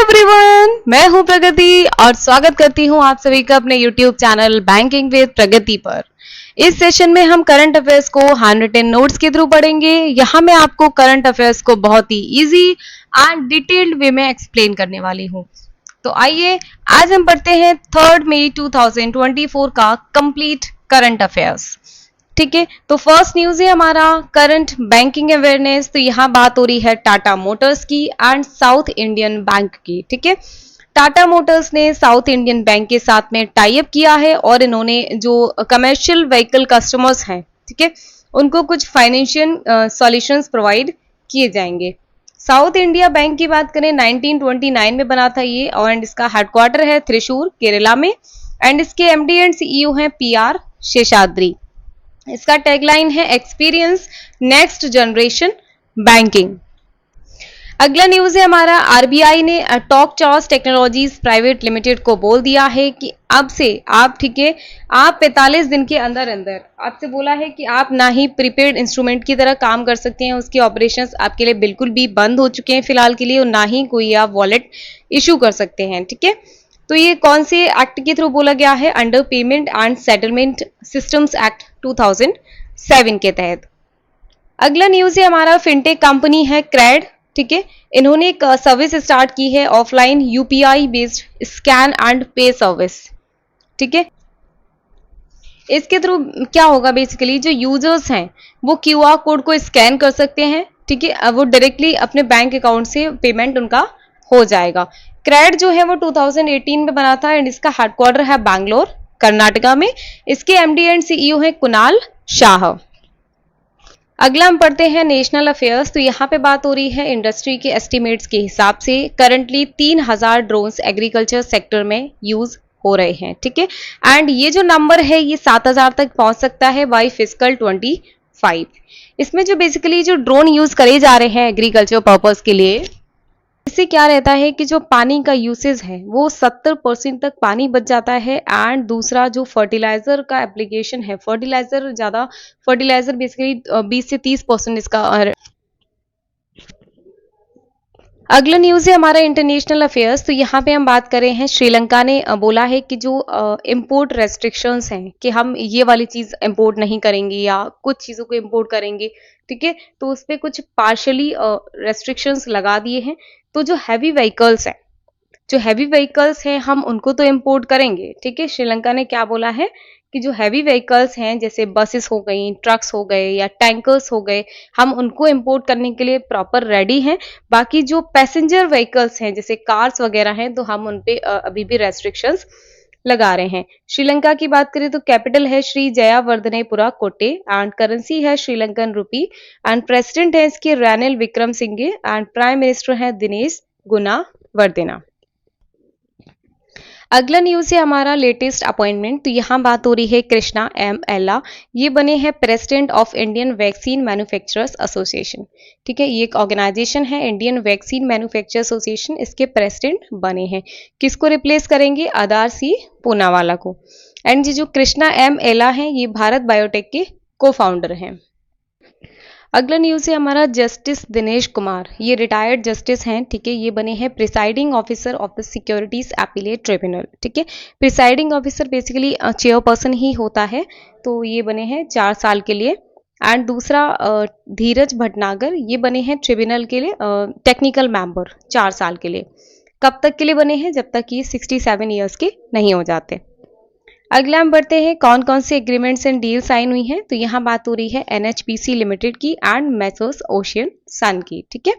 Everyone, मैं हूं प्रगति और स्वागत करती हूं आप सभी का अपने YouTube चैनल बैंकिंग विद प्रगति पर। इस सेशन में हम करंट अफेयर्स को हैंड रिटन नोट्स के थ्रू पढ़ेंगे। यहां मैं आपको करंट अफेयर्स को बहुत ही इजी एंड डिटेल्ड वे में एक्सप्लेन करने वाली हूं। तो आइए आज हम पढ़ते हैं 3 मई 2024 का कंप्लीट करंट अफेयर्स। ठीक है, तो फर्स्ट न्यूज है हमारा करंट बैंकिंग अवेयरनेस। तो यहाँ बात हो रही है टाटा मोटर्स की एंड साउथ इंडियन बैंक की। ठीक है, टाटा मोटर्स ने साउथ इंडियन बैंक के साथ में टाई अप किया है और इन्होंने जो कमर्शियल व्हीकल कस्टमर्स हैं, ठीक है, उनको कुछ फाइनेंशियल सॉल्यूशंस प्रोवाइड किए जाएंगे। साउथ इंडिया बैंक की बात करें 1929 में बना था ये, और इसका हेडक्वार्टर है त्रिशूर केरला में, एंड इसके एमडी एंड सीईओ हैं पीआर शेषाद्री। इसका टैगलाइन है एक्सपीरियंस नेक्स्ट जनरेशन बैंकिंग। अगला न्यूज है हमारा आरबीआई ने टॉक चॉस टेक्नोलॉजीज प्राइवेट लिमिटेड को बोल दिया है कि अब से आप, ठीक है, आप 45 दिन के अंदर अंदर आपसे बोला है कि आप ना ही प्रीपेड इंस्ट्रूमेंट की तरह काम कर सकते हैं, उसके ऑपरेशंस आपके लिए बिल्कुल भी बंद हो चुके हैं फिलहाल के लिए, और ना ही कोई आप वॉलेट इशू कर सकते हैं। ठीक है, तो ये कौन से एक्ट के थ्रू बोला गया है? Under payment and settlement systems act 2007 के तहत। अगला न्यूज है हमारा फिनटेक कंपनी है क्रेड। ठीक है, इन्होंने एक सर्विस स्टार्ट की है offline UPI based scan and पे सर्विस। ठीक है, इसके थ्रू क्या होगा, बेसिकली जो यूजर्स हैं वो क्यूआर कोड को स्कैन कर सकते हैं। ठीक है, वो डायरेक्टली अपने बैंक अकाउंट से पेमेंट उनका हो जाएगा। क्रेड जो है वो 2018 में बना था एंड इसका हेडक्वार्टर है बैंगलोर कर्नाटका में। इसके एमडी एंड सीईओ है कुणाल शाह। अगला हम पढ़ते हैं नेशनल अफेयर्स। तो यहाँ पे बात हो रही है इंडस्ट्री के एस्टिमेट्स के हिसाब से करंटली 3000 ड्रोन्स एग्रीकल्चर सेक्टर में यूज हो रहे हैं। ठीक है, एंड ये जो नंबर है ये 7000 तक पहुंच सकता है बाई फिस्कल 25। इसमें जो बेसिकली जो ड्रोन यूज करे जा रहे हैं एग्रीकल्चर पर्पज के लिए, इससे क्या रहता है कि जो पानी का यूसेज है वो 70% तक पानी बच जाता है। एंड दूसरा जो फर्टिलाइजर का एप्लीकेशन है, फर्टिलाइजर बेसिकली 20 से 30% इसका। अगला न्यूज है हमारा इंटरनेशनल अफेयर्स। तो यहाँ पे हम बात कर रहे हैं श्रीलंका ने बोला है कि जो इंपोर्ट रेस्ट्रिक्शंस हैं कि हम ये वाली चीज इंपोर्ट नहीं करेंगे या कुछ चीजों को इंपोर्ट करेंगे। ठीक है, तो उस पर कुछ पार्शली रेस्ट्रिक्शंस लगा दिए हैं। तो जो हैवी व्हीकल्स हैं हम उनको तो इंपोर्ट करेंगे। ठीक है, श्रीलंका ने क्या बोला है कि जो हैवी व्हीकल्स हैं जैसे बसेस हो गई, ट्रक्स हो गए या टैंकर्स हो गए, हम उनको इंपोर्ट करने के लिए प्रॉपर रेडी हैं। बाकी जो पैसेंजर व्हीकल्स हैं जैसे कार्स वगैरह हैं तो हम उन पे अभी भी रेस्ट्रिक्शंस लगा रहे हैं। श्रीलंका की बात करें तो कैपिटल है श्री जयावर्धनेपुरा कोटे एंड करेंसी है श्रीलंकन रुपी एंड प्रेसिडेंट है इसके Ranil Wickremesinghe and prime minister है दिनेश गुणावर्धना। अगला न्यूज है हमारा लेटेस्ट अपॉइंटमेंट। तो यहाँ बात हो रही है कृष्णा एम एल्ला, ये बने हैं president of Indian vaccine manufacturers association. ठीक है, ये एक ऑर्गेनाइजेशन है इंडियन वैक्सीन मैन्युफैक्चर एसोसिएशन, इसके प्रेसिडेंट बने हैं। किसको रिप्लेस करेंगे? आधार सी पूनावाला को। एंड ये जो कृष्णा एम एल्ला हैं ये भारत बायोटेक के को फाउंडर हैं। अगला न्यूज है हमारा जस्टिस दिनेश कुमार, ये रिटायर्ड जस्टिस हैं। ठीक है, ये बने हैं presiding officer of the securities appellate tribunal. ठीक है, प्रिसाइडिंग ऑफिसर बेसिकली चेयरपर्सन ही होता है, तो ये बने हैं 4 साल के लिए। एंड दूसरा धीरज भटनागर, ये बने हैं ट्रिब्यूनल के लिए टेक्निकल मेंबर 4 साल के लिए। कब तक के लिए बने हैं? जब तक ये 67 ईयर्स के नहीं हो जाते। अगला हम बढ़ते हैं कौन कौन से एग्रीमेंट्स एंड डील साइन हुई हैं। तो यहाँ बात हो रही है एनएचपीसी लिमिटेड की एंड मेसर्स ओशियन सन की। ठीक है,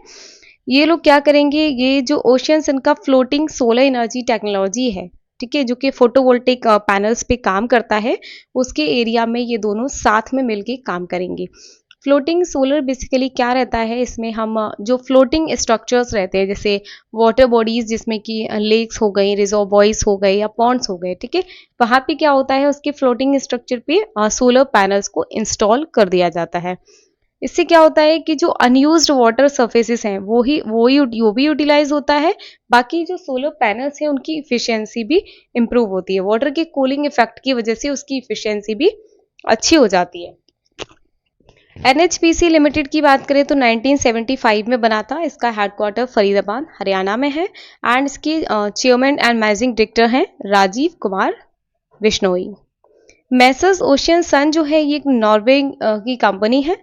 ये लोग क्या करेंगे, ये जो ओशियन सन का फ्लोटिंग सोलर एनर्जी टेक्नोलॉजी है, ठीक है, जो कि फोटोवोल्टिक पैनल्स पे काम करता है, उसके एरिया में ये दोनों साथ में मिलके काम करेंगे। फ्लोटिंग सोलर बेसिकली क्या रहता है, इसमें हम जो फ्लोटिंग स्ट्रक्चर्स रहते हैं जैसे वाटर बॉडीज जिसमें कि लेक्स हो गई, रिजर्वॉयर्स हो गए या पॉन्ड्स हो गए, ठीक है, वहां पे क्या होता है उसके फ्लोटिंग स्ट्रक्चर पे सोलर पैनल्स को इंस्टॉल कर दिया जाता है। इससे क्या होता है कि जो अनयूज्ड वाटर सरफेसेस हैं वो भी यूटिलाइज होता है। बाकी जो सोलर पैनल्स हैं उनकी इफिशियंसी भी इंप्रूव होती है, वाटर के कूलिंग इफेक्ट की वजह से उसकी इफिशियंसी भी अच्छी हो जाती है। NHPC लिमिटेड की बात करें तो 1975 में बना था। इसका हेडक्वार्टर फरीदाबाद हरियाणा में है एंड इसकी चेयरमैन एंड मैनेजिंग डायरेक्टर हैं राजीव कुमार बिश्नोई। मैसर्स ओशियन सन जो है ये एक नॉर्वे की कंपनी है।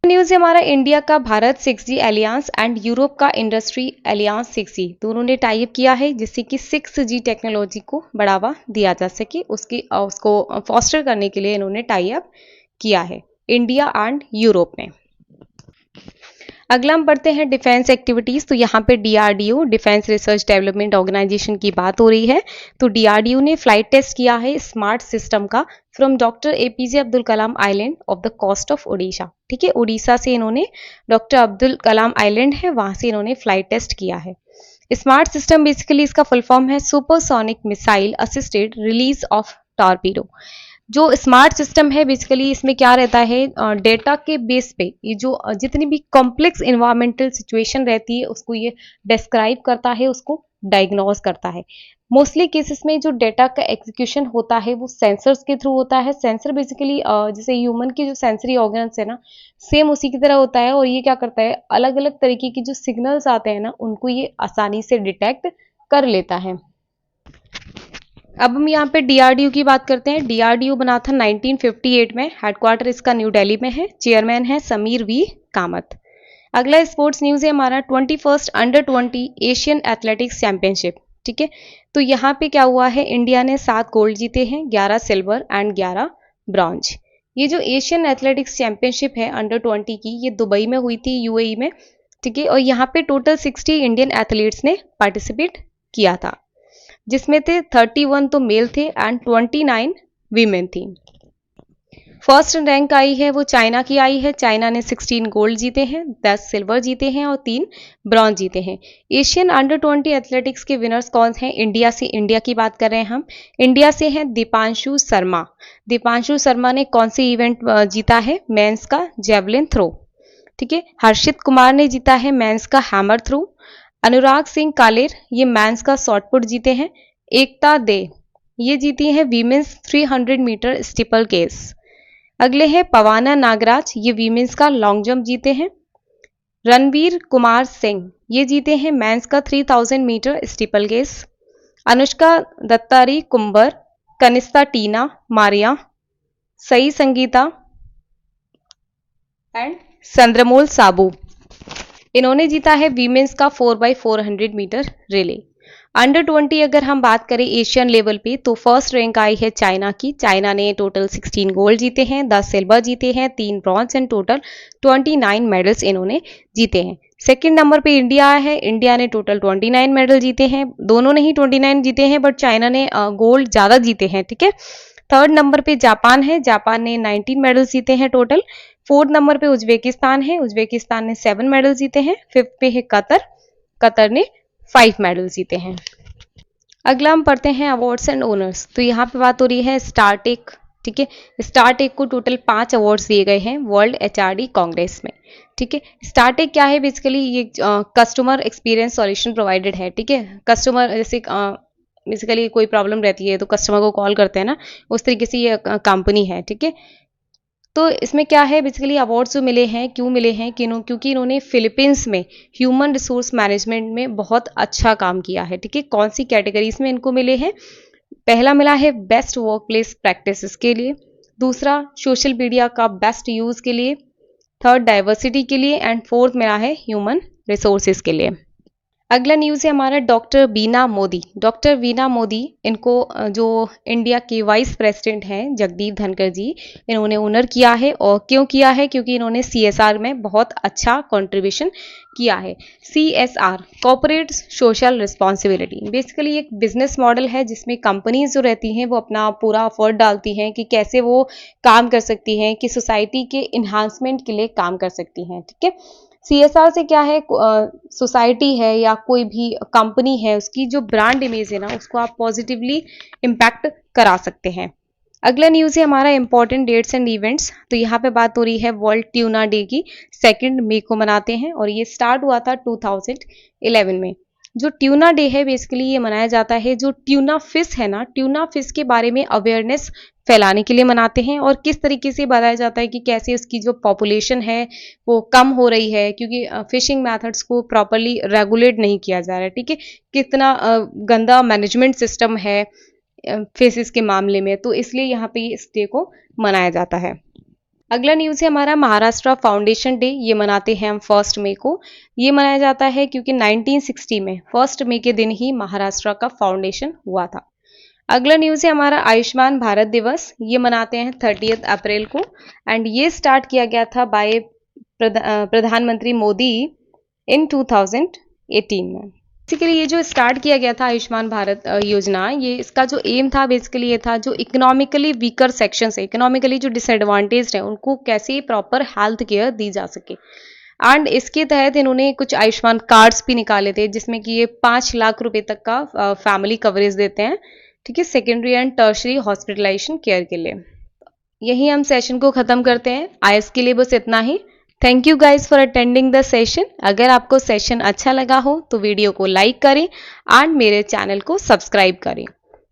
न्यूज़ है हमारा इंडिया का Bharat 6G Alliance and Europe का इंडस्ट्री एलियांस 6G दोनों ने टाई अप किया है जिससे कि 6G टेक्नोलॉजी को बढ़ावा दिया जा सके, उसको फॉस्टर करने के लिए इन्होंने टाई अप किया है इंडिया एंड यूरोप में। अगला हम पढ़ते हैं डिफेंस एक्टिविटीज। तो यहाँ पे DRDO defence research development organisation की बात हो रही है। तो DRDO ने फ्लाइट टेस्ट किया है स्मार्ट सिस्टम का from doctor APJ Abdul Kalam island off the coast of Orissa. ठीक है, उड़ीसा से इन्होंने डॉक्टर अब्दुल कलाम आइलैंड है वहां से इन्होंने फ्लाइट टेस्ट किया है। स्मार्ट सिस्टम बेसिकली इसका फुल फॉर्म है supersonic missile assisted release of torpedo. जो स्मार्ट सिस्टम है बेसिकली इसमें क्या रहता है, डेटा के बेस पे ये जो जितनी भी कॉम्प्लेक्स इन्वायरमेंटल सिचुएशन रहती है उसको ये डिस्क्राइब करता है, उसको डायग्नोज करता है। मोस्टली केसेस में जो डेटा का एग्जीक्यूशन होता है वो सेंसर्स के थ्रू होता है। सेंसर बेसिकली जैसे ह्यूमन के जो सेंसरी ऑर्गन्स है ना, सेम उसी की तरह होता है और ये क्या करता है, अलग अलग तरीके की जो सिग्नल्स आते हैं ना उनको ये आसानी से डिटेक्ट कर लेता है। अब हम यहाँ पे DRDO की बात करते हैं। DRDO बना था 1958 में, हेडक्वार्टर इसका न्यू दिल्ली में है, चेयरमैन है समीर V कामत। अगला स्पोर्ट्स न्यूज है हमारा 21st अंडर-20 एशियन एथलेटिक्स चैंपियनशिप। ठीक है, तो यहाँ पे क्या हुआ है, इंडिया ने 7 गोल्ड जीते हैं, 11 सिल्वर एंड 11 ब्रॉन्ज। ये जो एशियन एथलेटिक्स चैंपियनशिप है अंडर-20 की, ये दुबई में हुई थी UAE में। ठीक है, और यहाँ पे टोटल 60 इंडियन एथलीट्स ने पार्टिसिपेट किया था जिसमें थे 31 तो मेल थे एंड 29 वीमेन थी। फर्स्ट रैंक आई है वो चाइना की आई है। चाइना ने 16 गोल्ड जीते हैं, 10 सिल्वर जीते हैं और 3 ब्रॉन्ज जीते हैं। एशियन अंडर-20 एथलेटिक्स के विनर्स कौन हैं? इंडिया से, इंडिया की बात कर रहे हैं हम। इंडिया से हैं दीपांशु शर्मा। दीपांशु शर्मा ने कौन सी इवेंट जीता है? मेंस का जेवलिन थ्रो। ठीक है, हर्षित कुमार ने जीता है मेंस का हैमर थ्रो। अनुराग सिंह कालेर ये मेंस का शॉटपुट जीते हैं। एकता दे ये जीती हैं वीमेंस 300 मीटर स्टीपल केस। अगले हैं पवाना नागराज, ये वीमेंस का लॉन्ग जंप जीते हैं। रणवीर कुमार सिंह ये जीते हैं मेंस का 3000 metre steeplechase. Anushka Dattari Kumbhar, Kanishka Tina Maria, Sai Sangeeta and Chandramol Sabu इन्होंने जीता है वीमेंस का 4x400 मीटर रिले। अंडर-20 अगर हम बात करें एशियन लेवल पे तो फर्स्ट रैंक आई है चाइना की। चाइना ने टोटल 16 गोल्ड जीते हैं, 10 सिल्वर जीते हैं, 3 ब्रॉन्ज एंड टोटल 29 मेडल्स इन्होंने जीते हैं। सेकंड नंबर पे इंडिया है। इंडिया ने टोटल 29 मेडल जीते हैं, दोनों ने ही 29 जीते हैं बट चाइना ने गोल्ड ज़्यादा जीते हैं। ठीक है, थर्ड नंबर पे जापान है। जापान ने 19 मेडल्स जीते हैं टोटल। फोर्थ नंबर पे उज्बेकिस्तान है। उज्बेकिस्तान ने 7 मेडल जीते हैं। फिफ्थ पे है कतर। कतर ने 5 मेडल जीते हैं। अगला हम पढ़ते हैं अवार्ड्स एंड ओनर्स। तो यहाँ पे बात हो रही है स्टारटेक। ठीक है, स्टारटेक को टोटल 5 अवार्ड्स दिए गए हैं वर्ल्ड HRD कांग्रेस में। ठीक है, स्टारटेक क्या है बेसिकली, ये कस्टमर एक्सपीरियंस सॉल्यूशन प्रोवाइडेड है। ठीक है, कस्टमर जैसे बेसिकली कोई प्रॉब्लम रहती है तो कस्टमर को कॉल करते हैं ना, उस तरीके से ये कंपनी है। ठीक है, तो इसमें क्या है बेसिकली अवार्ड्स जो मिले हैं, क्यों मिले हैं, क्योंकि इन्होंने फिलीपींस में ह्यूमन रिसोर्स मैनेजमेंट में बहुत अच्छा काम किया है। ठीक है, कौन सी कैटेगरीज में इनको मिले हैं? पहला मिला है बेस्ट वर्क प्लेस प्रैक्टिसेस के लिए, दूसरा सोशल मीडिया का बेस्ट यूज के लिए, थर्ड डाइवर्सिटी के लिए एंड फोर्थ मिला है ह्यूमन रिसोर्सेज के लिए। अगला न्यूज़ है हमारा डॉक्टर बीना मोदी। डॉक्टर बीना मोदी इनको जो इंडिया के वाइस प्रेसिडेंट हैं जगदीप धनखड़ जी, इन्होंने ऑनर किया है। और क्यों किया है? क्योंकि इन्होंने CSR में बहुत अच्छा कंट्रीब्यूशन किया है। CSR corporate social responsibility basically एक बिजनेस मॉडल है जिसमें कंपनीज जो रहती हैं वो अपना पूरा एफर्ट डालती हैं कि कैसे वो काम कर सकती हैं, कि सोसाइटी के इन्हांसमेंट के लिए काम कर सकती हैं। ठीक है, CSR से क्या है, सोसाइटी है या कोई भी कंपनी है उसकी जो ब्रांड इमेज है ना उसको आप पॉजिटिवली इम्पैक्ट करा सकते हैं। अगला न्यूज़ है हमारा इंपॉर्टेंट डेट्स एंड इवेंट्स। तो यहाँ पे बात हो रही है वर्ल्ड ट्यूना डे की। 2 मई को मनाते हैं और ये स्टार्ट हुआ था 2011 में। जो ट्यूना डे है बेसिकली ये मनाया जाता है, जो ट्यूना फिश है ना, ट्यूना फिश के बारे में अवेयरनेस फैलाने के लिए मनाते हैं और किस तरीके से बताया जाता है कि कैसे उसकी जो पॉपुलेशन है वो कम हो रही है, क्योंकि फिशिंग मेथड्स को प्रॉपरली रेगुलेट नहीं किया जा रहा है। ठीक है, कितना गंदा मैनेजमेंट सिस्टम है फिशेस के मामले में, तो इसलिए यहाँ पे इस डे को मनाया जाता है। अगला न्यूज़ है हमारा महाराष्ट्र फाउंडेशन डे। ये मनाते हैं हम 1 मई को। ये मनाया जाता है क्योंकि 1960 में 1 मई के दिन ही महाराष्ट्र का फाउंडेशन हुआ था। अगला न्यूज़ है हमारा आयुष्मान भारत दिवस। ये मनाते हैं 30 अप्रैल को एंड ये स्टार्ट किया गया था बाय प्रधानमंत्री मोदी इन 2018 में। बेसिकली ये जो स्टार्ट किया गया था आयुष्मान भारत योजना, ये इसका जो एम था बेसिकली ये था जो इकोनॉमिकली वीकर सेक्शंस है, इकोनॉमिकली जो डिसएडवांटेज है उनको कैसे प्रॉपर हेल्थ केयर दी जा सके। एंड इसके तहत इन्होंने कुछ आयुष्मान कार्ड्स भी निकाले थे जिसमें कि ये 5 लाख रुपए तक का फैमिली कवरेज देते हैं। ठीक है, secondary and tertiary hospitalisation care के लिए। यही हम सेशन को खत्म करते हैं। आज के लिए बस इतना ही। Thank you guys for attending the session. अगर आपको सेशन अच्छा लगा हो तो वीडियो को लाइक करें एंड मेरे चैनल को सब्सक्राइब करें।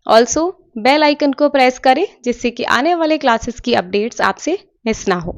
ऑल्सो बेल आइकन को प्रेस करें जिससे कि आने वाले क्लासेस की अपडेट्स आपसे मिस ना हो।